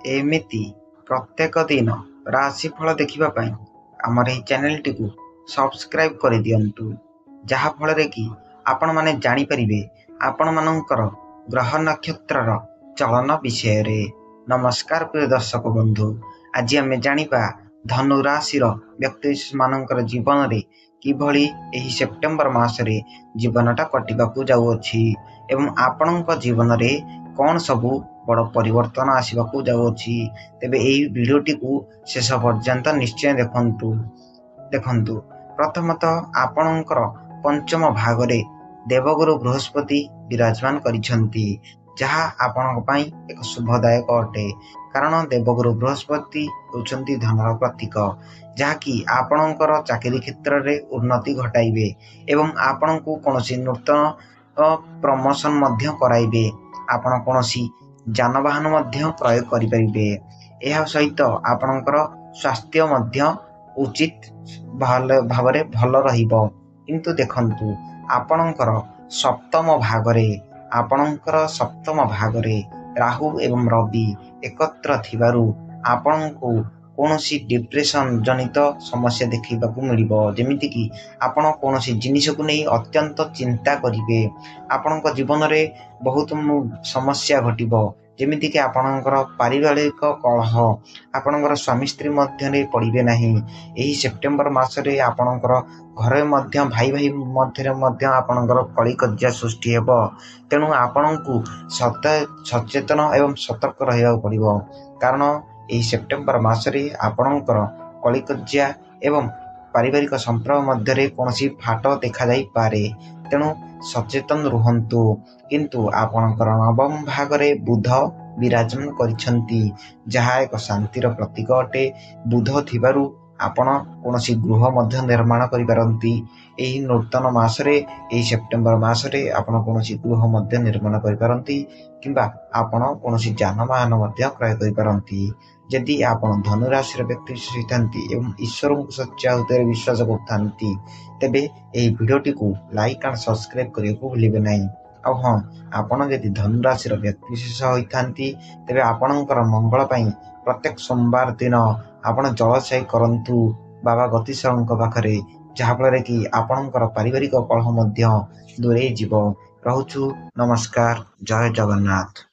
एमिति प्रत्येक दिन राशिफल देखिबा पई हमर एही चैनल टिकु सब्सक्राइब कर दियंतु, जहा फल कि आपण माने जानि परिबे आपण मानकर ग्रह नक्षत्रर चलन विषय रे। नमस्कार प्रिय दर्शक बंधु, आज आमे जानिबा धनु राशिर व्यक्ति मानकर जीवन रे किभली एही सेप्टेम्बर मासरे जीवनटा कटिबाकू जाउअछि एवं आपणक जीवन रे कौन सबू बड़ परिवर्तन आसवाकू जाउअछि। तेबे एही वीडियोटी को शेष पर्यंत निश्चय देखंतु। प्रथमतः आपणकर पंचम भागरे देवगुरु बृहस्पति विराजमान करिसंती, जहा आपणक पई एक शुभदायक अटे। कारण देवगुरु बृहस्पति होउछंती धनर प्रतीक, जहाँकि आपणकर चाकरी क्षेत्र रे उन्नति घटाइबे एवं आपणकू कोनोसी नूतन प्रमोशन मध्य कराइबे। आपण कोनोसी जानवाहन मध्य प्रयोग करि परिबे। एहा सहित आपणकर स्वास्थ्य मध्य उचित भावरे भल रहिबो। किंतु देखंतु आपणकर सप्तम भागरे राहु एवं रवि एकत्र थिबारु आपणकू कोनोसी डिप्रेशन जनित समस्या देखिबाकू मिलिबो। जेमिति कि आपण कोनोसी जिनिस को नै अत्यंत चिंता करिवे। आपणक जीवन रे बहुत समस्या घटिबो, जेमिति कि आपणकर पारिवारिक कलह आपणकर स्वामी स्त्री मध्य रे पड़िबे नाही। एही सेप्टेम्बर मासरे आपणकर घरे मध्य भाई भाई मध्य मध्य आपणकर कली कज्जा सृष्टि हेबो। तेणु आपणकू सचेतन एवं सतर्क रहिବାକୁ पड़िबो। कारण एही सेप्टेम्बर मासरे आपणकर कली कज्जा एवं पारिवारिक संपर्क मध्य रे कोनोसी फाट देखा जाई पारे। तेणु सचेतन रुहंतु। किंतु आपणकर नवम भागरे बुध विराजमान करिसंती, जहा एक शांतिर प्रतीक अटे। बुध थिबारु आपण कोनोसी गृह मध्य निर्माण करि पारंती। एही नूतन मासरे एही सेप्टेम्बर मासरे आपण कोनोसी गृह मध्य निर्माण करि पारंती किंबा आपण कोनोसी जानवाहन मध्य क्रय करि पारंती। यदि आपण धनु राशि व्यक्ति होइथांती एवं ईश्वर को सच्चा विश्वास करथांती, तेबे एही वीडियोटी को लाइक एंड सब्सक्राइब करियको भूलिबे नाही। आउ हाँ, आपण यदि धनु राशि व्यक्ति होइथांती तेबे आपणकर मंगल पई प्रत्येक सोमवार दिन आपण जलसाई करंतु बाबा गतिशंक पाखरे, जहा फल कि आपणकर पारिवारिक कलह मध्य दूरे जीवो। रहुछु, नमस्कार, जय जगन्नाथ।